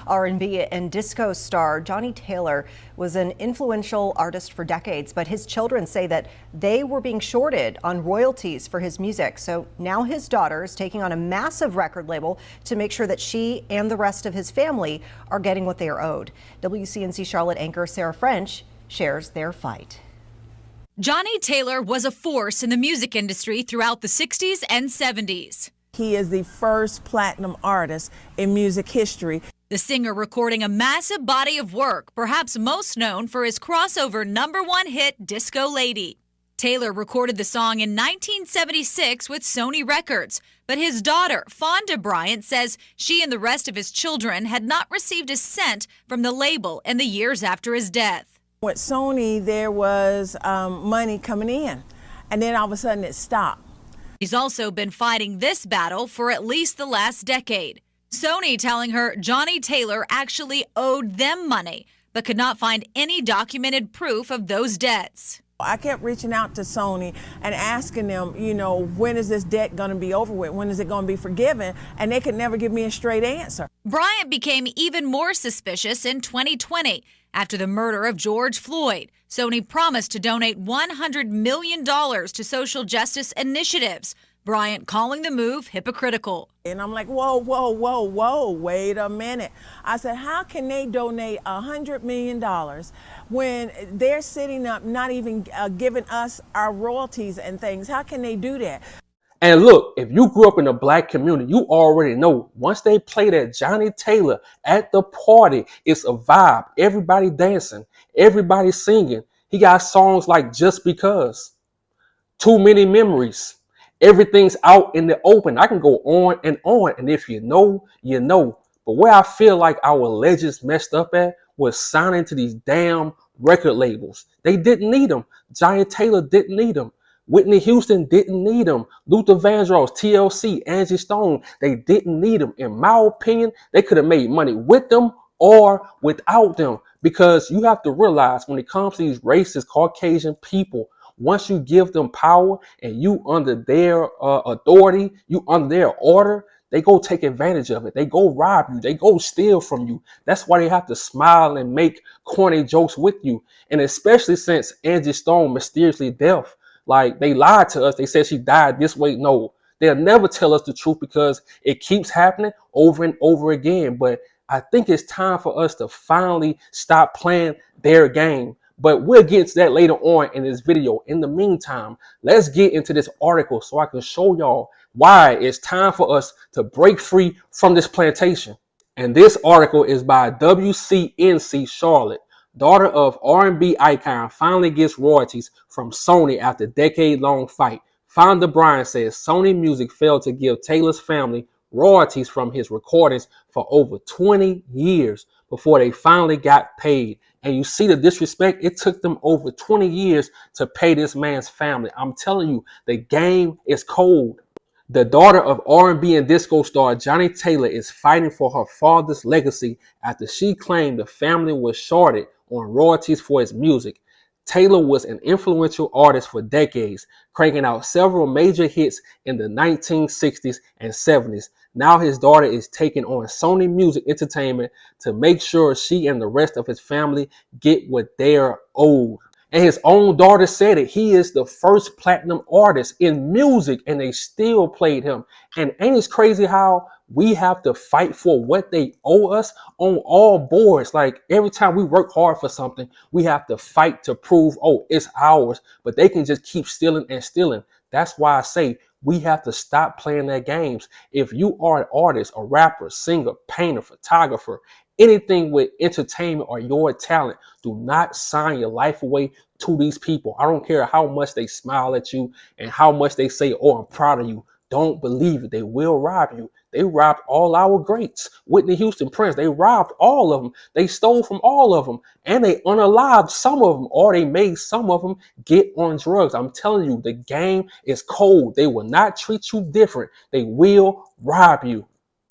R&B and disco star Johnnie Taylor was an influential artist for decades, but his children say that they were being shorted on royalties for his music. So now his daughter is taking on a massive record label to make sure that she and the rest of his family are getting what they are owed. WCNC Charlotte anchor Sarah French shares their fight. Johnnie Taylor was a force in the music industry throughout the 60s and 70s. He is the first platinum artist in music history. The singer recording a massive body of work, perhaps most known for his crossover #1 hit, Disco Lady. Taylor recorded the song in 1976 with Sony Records, but his daughter, Fonda Bryant, says she and the rest of his children had not received a cent from the label in the years after his death. With Sony, there was money coming in, and then all of a sudden it stopped. He's also been fighting this battle for at least the last decade. Sony telling her Johnnie Taylor actually owed them money, but could not find any documented proof of those debts. I kept reaching out to Sony and asking them, when is this debt going to be over with? When is it going to be forgiven? And they could never give me a straight answer. Bryant became even more suspicious in 2020 after the murder of George Floyd. Sony promised to donate $100 million to social justice initiatives. Bryant calling the move hypocritical. And I'm like, whoa, wait a minute. I said, how can they donate $100 million when they're sitting up not even giving us our royalties and things? How can they do that? And look, if you grew up in a black community, you already know once they play that Johnnie Taylor at the party, it's a vibe. Everybody dancing, everybody singing. He got songs like Just Because, Too Many Memories. Everything's out in the open. I can go on. And if you know, you know. But where I feel like our legends messed up at was signing to these damn record labels. They didn't need them. Johnnie Taylor didn't need them. Whitney Houston didn't need them. Luther Vandross, TLC, Angie Stone, they didn't need them. In my opinion, they could have made money with them or without them. Because you have to realize when it comes to these racist Caucasian people, once you give them power and you under their authority, you under their order, they go take advantage of it. They go rob you. They go steal from you. That's why they have to smile and make corny jokes with you. And especially since Angie Stone mysteriously deaf. Like, they lied to us. They said she died this way. No, they'll never tell us the truth because it keeps happening over and over again. But I think it's time for us to finally stop playing their game. But we'll get to that later on in this video. In the meantime, let's get into this article so I can show y'all why it's time for us to break free from this plantation. And this article is by WCNC Charlotte. Daughter of R&B icon finally gets royalties from Sony after decade-long fight. Fonda Bryant says Sony Music failed to give Taylor's family royalties from his recordings for over 20 years before they finally got paid. And you see the disrespect. It took them over 20 years to pay this man's family. I'm telling you, the game is cold. The daughter of R&B and disco star Johnnie Taylor is fighting for her father's legacy after she claimed the family was shorted on royalties for his music. Taylor was an influential artist for decades, cranking out several major hits in the 1960s and 70s. Now his daughter is taking on Sony Music Entertainment to make sure she and the rest of his family get what they're owed. And his own daughter said it. He is the first platinum artist in music, and they still played him. And ain't it crazy how we have to fight for what they owe us on all boards? Like, every time we work hard for something, we have to fight to prove, oh, it's ours. But they can just keep stealing and stealing. That's why I say we have to stop playing their games. If you are an artist, a rapper, singer, painter, photographer, anything with entertainment or your talent, do not sign your life away to these people. I don't care how much they smile at you and how much they say, oh, I'm proud of you. Don't believe it. They will rob you. They robbed all our greats. Whitney Houston, Prince, they robbed all of them. They stole from all of them. And they unalived some of them, or they made some of them get on drugs. I'm telling you, the game is cold. They will not treat you different. They will rob you.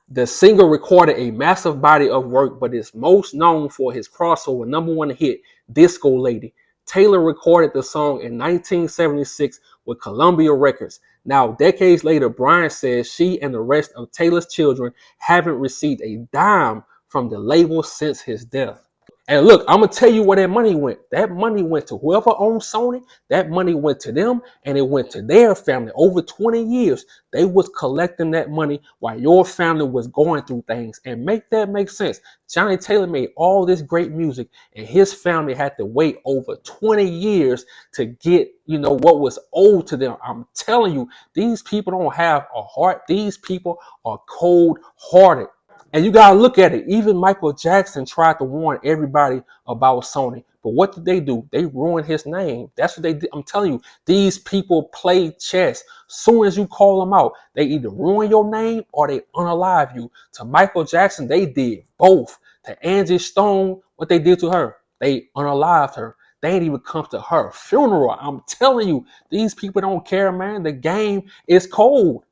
The singer recorded a massive body of work, but is most known for his crossover #1 hit, Disco Lady. Taylor recorded the song in 1976 with Columbia Records. Now, decades later, Bryant says she and the rest of Taylor's children haven't received a dime from the label since his death. And look, I'm gonna tell you where that money went. That money went to whoever owned Sony. That money went to them, and it went to their family. Over 20 years, they was collecting that money while your family was going through things. And make that make sense. Johnnie Taylor made all this great music, and his family had to wait over 20 years to get, what was owed to them. I'm telling you, these people don't have a heart. These people are cold-hearted. And you gotta look at it. Even Michael Jackson tried to warn everybody about Sony. But what did they do? They ruined his name. That's what they did. I'm telling you, these people play chess. Soon as you call them out, they either ruin your name or they unalive you. To Michael Jackson, they did both. To Angie Stone, what they did to her, they unalived her. They ain't even come to her funeral. I'm telling you, these people don't care, man. The game is cold.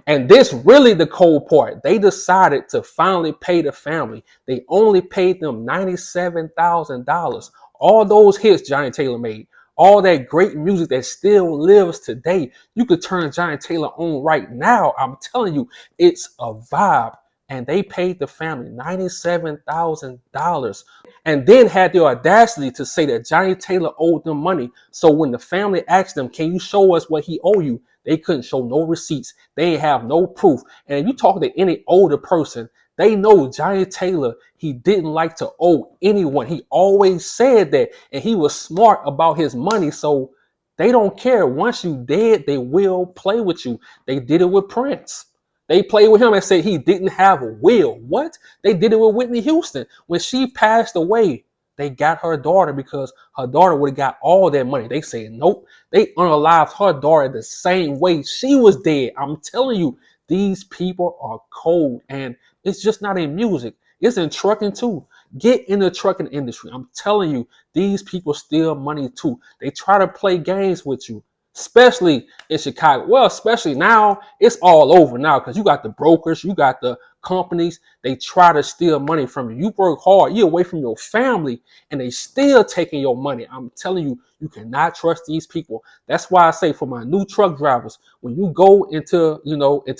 And this really the cold part. They decided to finally pay the family. They only paid them $97,000. All those hits Johnnie Taylor made, all that great music that still lives today. You could turn Johnnie Taylor on right now. I'm telling you, it's a vibe. And they paid the family $97,000. And then had the audacity to say that Johnnie Taylor owed them money. So when the family asked them, can you show us what he owe you? They couldn't show no receipts. They ain't have no proof. And if you talk to any older person, they know Johnnie Taylor, he didn't like to owe anyone. He always said that. And he was smart about his money. So they don't care. Once you dead, they will play with you. They did it with Prince. They played with him and said he didn't have a will. What? They did it with Whitney Houston. When she passed away, they got her daughter because her daughter would have got all that money. They said, nope. They unalived her daughter the same way she was dead. I'm telling you, these people are cold. And it's just not in music. It's in trucking too. Get in the trucking industry. I'm telling you, these people steal money too. They try to play games with you. Especially in Chicago. Well, especially now, it's all over now because you got the brokers, you got the companies. They try to steal money from you. You work hard, you're away from your family, and they still taking your money. I'm telling you, you cannot trust these people. That's why I say for my new truck drivers, when you go into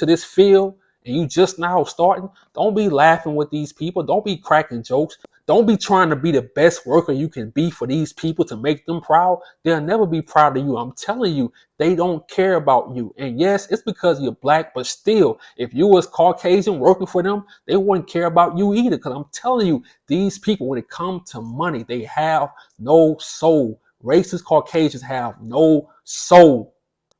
this field and you just now starting, don't be laughing with these people. Don't be cracking jokes. Don't be trying to be the best worker you can be for these people to make them proud. They'll never be proud of you. I'm telling you, they don't care about you. And yes, it's because you're black, but still, if you was Caucasian working for them, they wouldn't care about you either. Because I'm telling you, these people, when it comes to money, they have no soul. Racist Caucasians have no soul.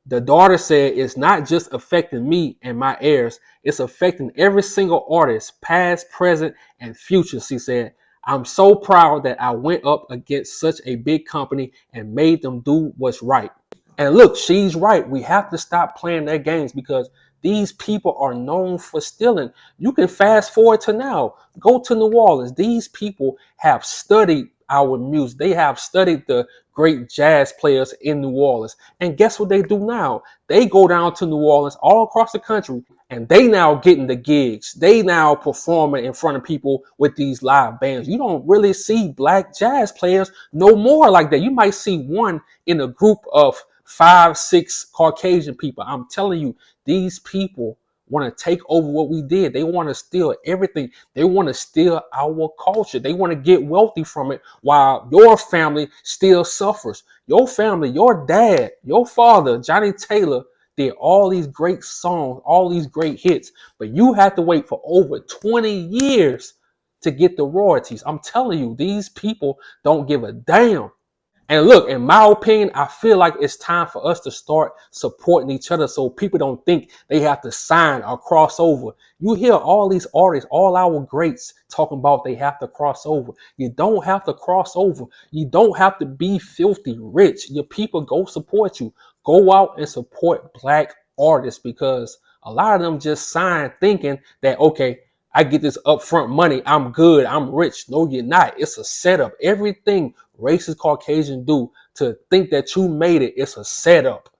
The daughter said, it's not just affecting me and my heirs. It's affecting every single artist, past, present, and future, she said. I'm so proud that I went up against such a big company and made them do what's right. And look, she's right. We have to stop playing their games because these people are known for stealing. You can fast forward to now. Go to New Orleans. These people have studied our music. They have studied the great jazz players in New Orleans. And guess what they do now? They go down to New Orleans all across the country and they now getting the gigs. They now performing in front of people with these live bands. You don't really see black jazz players no more like that. You might see one in a group of 5, 6 Caucasian people. I'm telling you, these people want to take over what we did. They want to steal everything. They want to steal our culture. They want to get wealthy from it while your family still suffers. Your family, your dad, your father, Johnnie Taylor, did all these great songs, all these great hits, but you have to wait for over 20 years to get the royalties. I'm telling you, these people don't give a damn. And look, in my opinion, I feel like it's time for us to start supporting each other so people don't think they have to sign or cross over. You hear all these artists, all our greats talking about they have to cross over. You don't have to cross over. You don't have to be filthy rich. Your people go support you. Go out and support black artists because a lot of them just sign thinking that, okay, I get this upfront money. I'm good. I'm rich. No, you're not. It's a setup. Everything racist Caucasian do to think that you made it, it's a setup.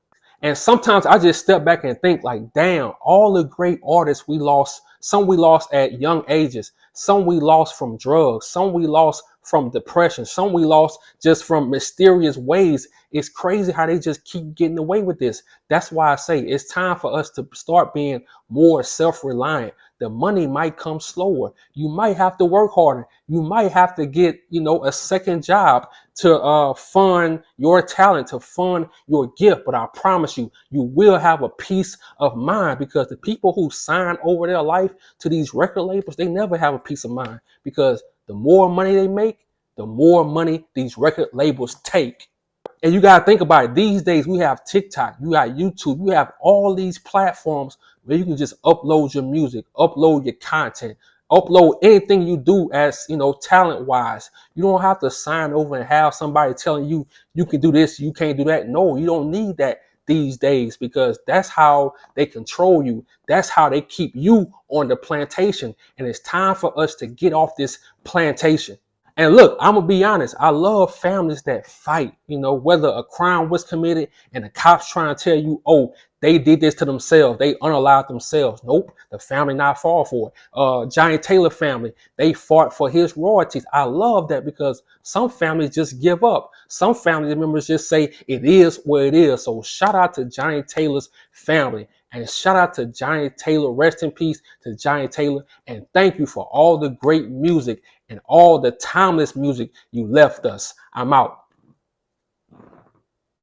And sometimes I just step back and think like, damn, all the great artists we lost, some we lost at young ages, some we lost from drugs, some we lost from depression, some we lost just from mysterious ways. It's crazy how they just keep getting away with this. That's why I say it's time for us to start being more self-reliant. the money might come slower. You might have to work harder. You might have to get, a second job to fund your talent, to fund your gift. But I promise you, you will have a peace of mind, because the people who sign over their life to these record labels, they never have a peace of mind, because the more money they make, the more money these record labels take. And you got to think about it. These days, we have TikTok, you got YouTube, you have all these platforms where you can just upload your music, upload your content, upload anything you do as, talent wise. You don't have to sign over and have somebody telling you, you can do this, you can't do that. No, you don't need that these days, because that's how they control you. That's how they keep you on the plantation. And it's time for us to get off this plantation. And look, I'm going to be honest. I love families that fight, whether a crime was committed and the cops trying to tell you, oh, they did this to themselves. They unalived themselves. Nope. The family not fall for it. Johnnie Taylor family, they fought for his royalties. I love that, because some families just give up. Some family members just say it is what it is. So shout out to Johnnie Taylor's family. And shout out to Johnnie Taylor. Rest in peace to Johnnie Taylor. And thank you for all the great music and all the timeless music you left us. I'm out.